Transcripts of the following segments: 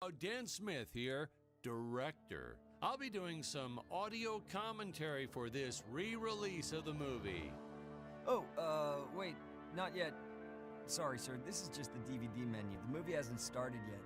Dan Smith here, director. I'll be doing some audio commentary for this re-release of the movie. Oh, wait, not yet. Sorry, sir, this is just the DVD menu. The movie hasn't started yet.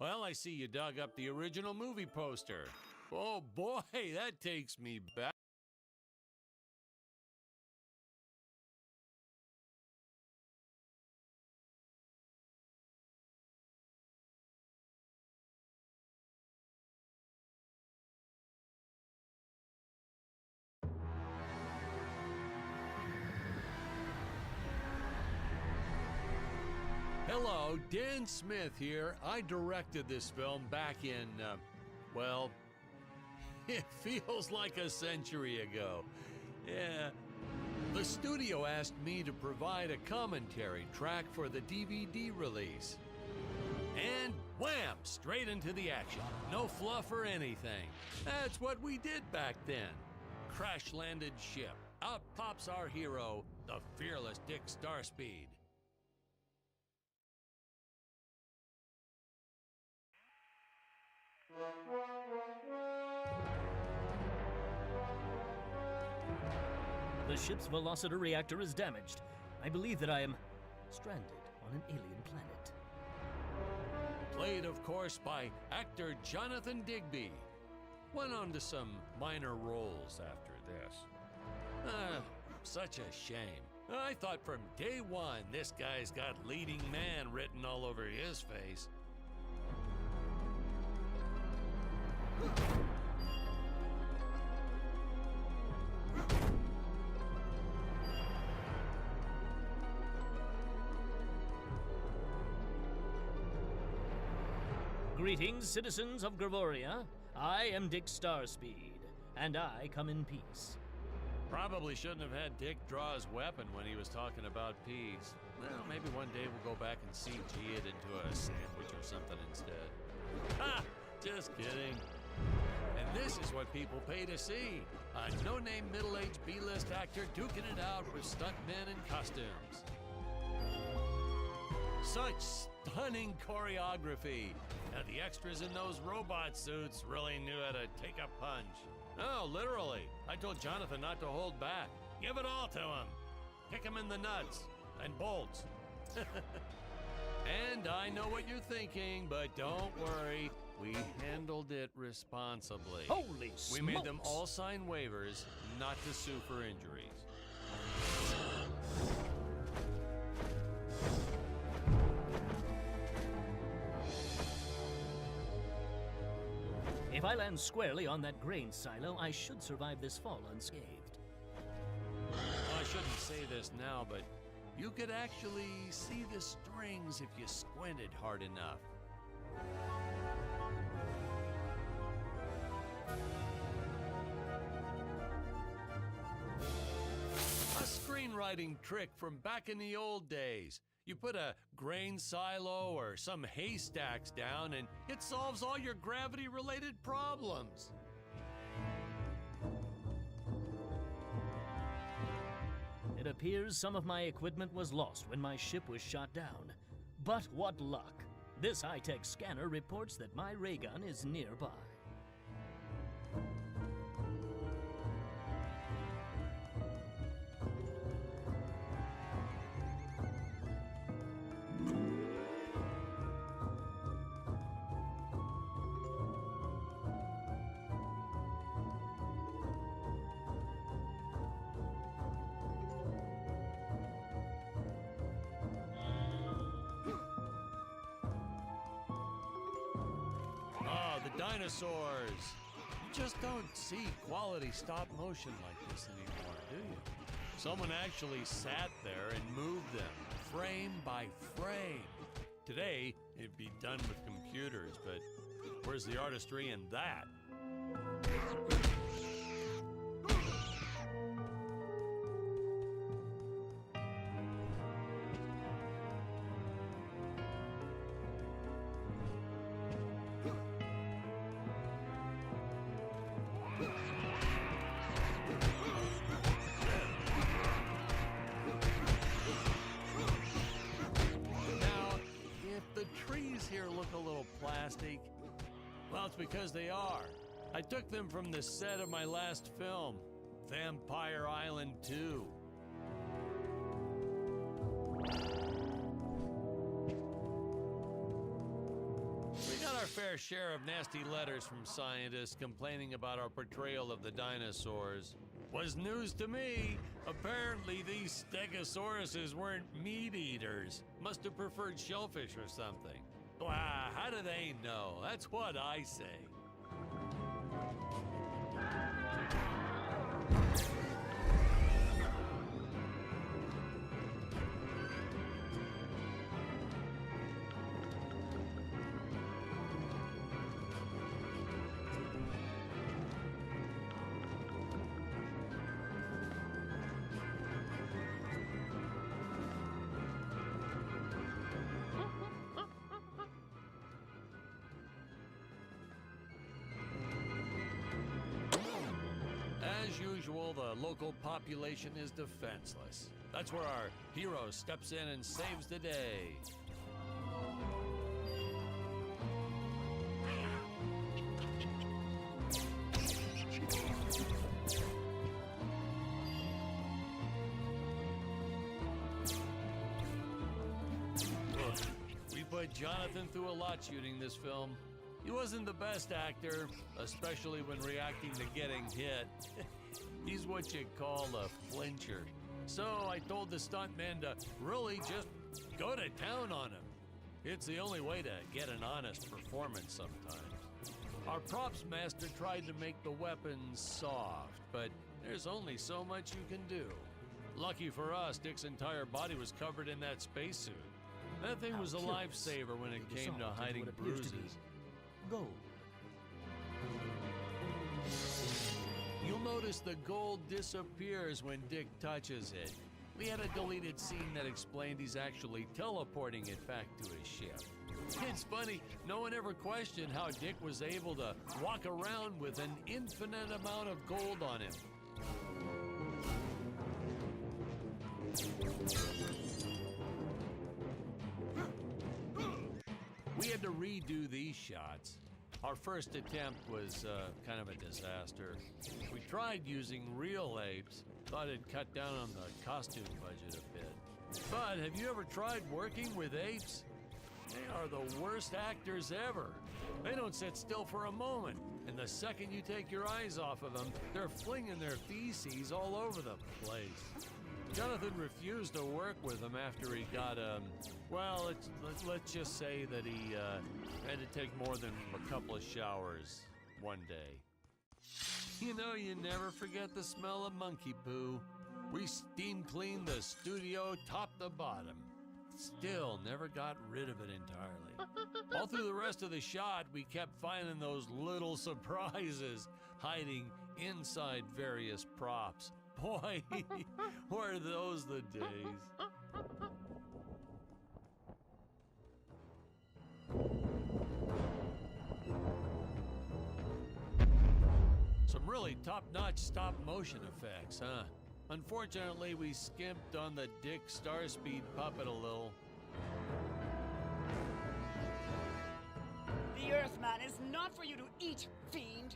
Well, I see you dug up the original movie poster. Oh boy, that takes me back. Hello, Dan Smith here. I directed this film back in, well, it feels like a century ago. Yeah. The studio asked me to provide a commentary track for the DVD release. And wham! Straight into the action. No fluff or anything. That's what we did back then. Crash-landed ship. Out pops our hero, the fearless Dick Starspeed. The ship's velociter reactor is damaged. I believe that I am stranded on an alien planet. Played, of course, by actor Jonathan Digby. Went on to some minor roles after this. Such a shame. I thought from day one this guy's got leading man written all over his face. Greetings, citizens of Gravoria. I am Dick Starspeed, and I come in peace. Probably shouldn't have had Dick draw his weapon when he was talking about peace. Well, maybe one day we'll go back and CG it into a sandwich or something instead. Ha! Just kidding. And this is what people pay to see. A no-name middle-aged B-list actor duking it out with stuntmen in costumes. Such stunning choreography. Now, the extras in those robot suits really knew how to take a punch. Oh, literally. I told Jonathan not to hold back. Give it all to him. Kick him in the nuts and bolts. And I know what you're thinking, but don't worry. We handled it responsibly. Holy smokes! We made them all sign waivers not to sue for injuries. If I land squarely on that grain silo, I should survive this fall unscathed. Well, I shouldn't say this now, but you could actually see the strings if you squinted hard enough. A screenwriting trick from back in the old days. You put a grain silo or some haystacks down and it solves all your gravity-related problems. It appears some of my equipment was lost when my ship was shot down. But what luck! This high-tech scanner reports that my ray gun is nearby. Dinosaurs. You just don't see quality stop motion like this anymore, do you? Someone actually sat there and moved them, frame by frame. Today, it'd be done with computers, but where's the artistry in that? Here look a little plastic. Well, it's because they are. I took them from the set of my last film, Vampire Island 2. We got our fair share of nasty letters from scientists complaining about our portrayal of the dinosaurs. Was news to me. Apparently these stegosauruses weren't meat eaters. Must have preferred shellfish or something. Wow, how do they know? That's what I say. As usual, the local population is defenseless. That's where our hero steps in and saves the day. We put Jonathan through a lot shooting this film. He wasn't the best actor, especially when reacting to getting hit. He's what you call a flincher. So I told the stuntman to really just go to town on him. It's the only way to get an honest performance sometimes. Our props master tried to make the weapons soft, but there's only so much you can do. Lucky for us, Dick's entire body was covered in that spacesuit. That thing was a lifesaver when it came to hiding bruises. Gold. You'll notice the gold disappears when Dick touches it. We had a deleted scene that explained he's actually teleporting it back to his ship. It's funny, no one ever questioned how Dick was able to walk around with an infinite amount of gold on him. We had to redo these shots. Our first attempt was kind of a disaster. We tried using real apes, thought it'd cut down on the costume budget a bit. But have you ever tried working with apes? They are the worst actors ever. They don't sit still for a moment, and the second you take your eyes off of them, they're flinging their feces all over the place. Jonathan refused to work with him after he got, well, let's just say that he had to take more than a couple of showers one day. You know, you never forget the smell of monkey poo. We steam cleaned the studio top to bottom. Still never got rid of it entirely. All through the rest of the shot, we kept finding those little surprises hiding inside various props. Boy, were those the days. Some really top-notch stop-motion effects, huh? Unfortunately, we skimped on the Dick Starspeed puppet a little. The Earthman is not for you to eat, fiend!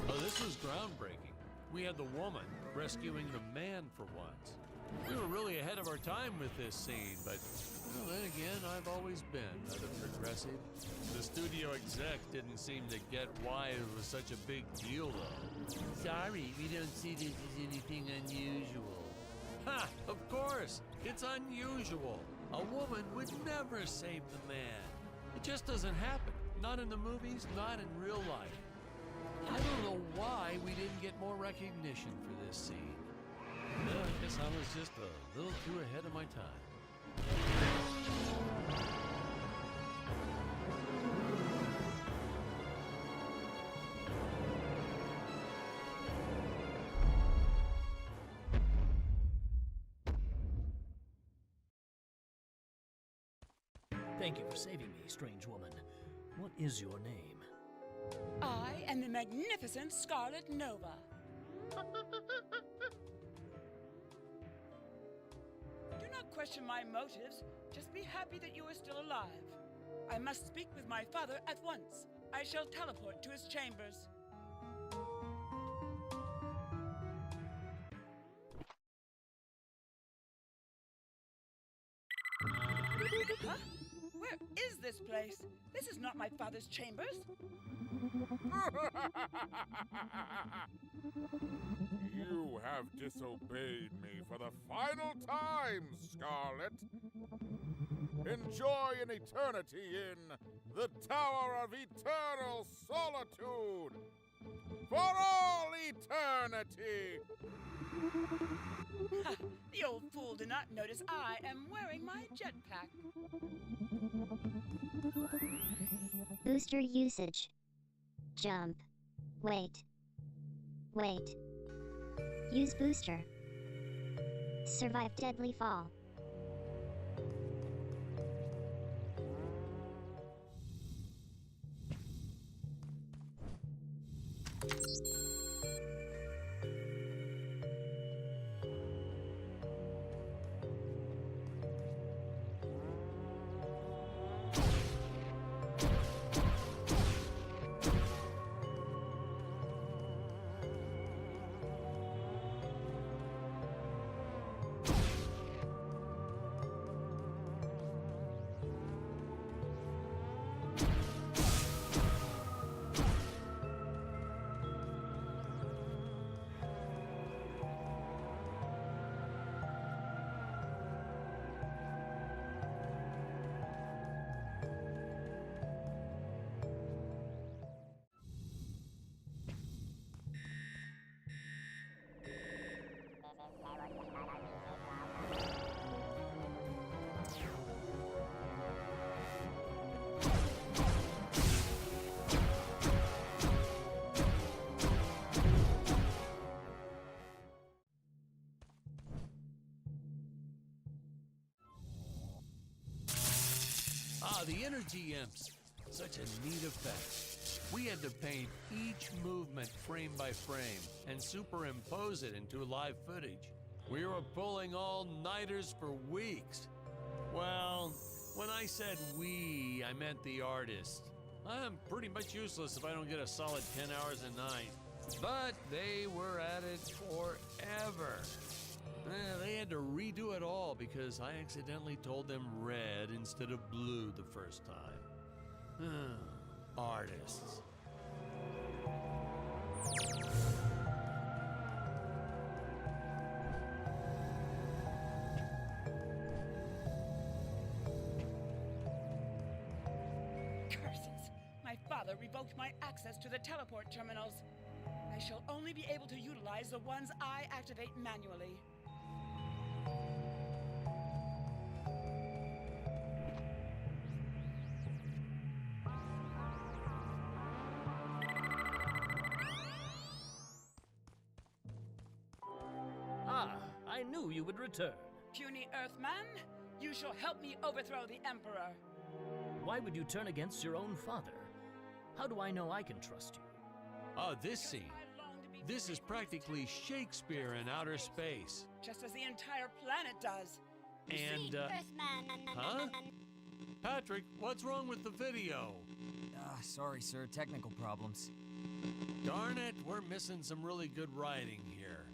Oh, this was groundbreaking. We had the woman rescuing the man for once. We were really ahead of our time with this scene, but well, then again, I've always been rather progressive. The studio execs didn't seem to get why it was such a big deal, though. Sorry, we don't see this as anything unusual. Ha! Of course! It's unusual! A woman would never save the man. It just doesn't happen. Not in the movies, not in real life. I don't know why we didn't get more recognition for this scene. Well, I guess I was just a little too ahead of my time. Thank you for saving me, strange woman. What is your name? I am the magnificent Scarlet Nova. Do not question my motives. Just be happy that you are still alive. I must speak with my father at once. I shall teleport to his chambers. Huh? Where is this place? This is not my father's chambers. You have disobeyed me for the final time, Scarlet. Enjoy an eternity in the Tower of Eternal Solitude for all eternity. Ha! The old fool did not notice I am wearing my jetpack. Booster usage. Jump. Wait. Wait. Use booster. Survive deadly fall. The energy imps. Such a neat effect. We had to paint each movement frame by frame and superimpose it into live footage. We were pulling all-nighters for weeks. Well, when I said we, I meant the artists. I'm pretty much useless if I don't get a solid 10 hours a night. But they were at it forever. They had to redo it all because I accidentally told them red instead of blue the first time. Artists. Curses! My father revoked my access to the teleport terminals. I shall only be able to utilize the ones I activate manually. I knew you would return. Puny Earthman, you shall help me overthrow the Emperor. Why would you turn against your own father? How do I know I can trust you? This scene. This is practically Shakespeare in outer space. Just as the entire planet does. And, huh? Patrick, what's wrong with the video? Sorry, sir. Technical problems. Darn it, we're missing some really good writing here.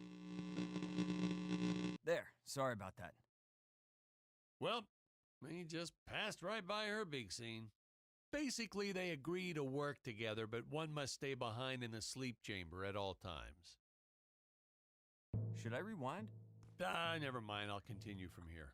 There. Sorry about that. Well, we just passed right by her big scene. Basically, they agree to work together, but one must stay behind in the sleep chamber at all times. Should I rewind? Never mind, I'll continue from here.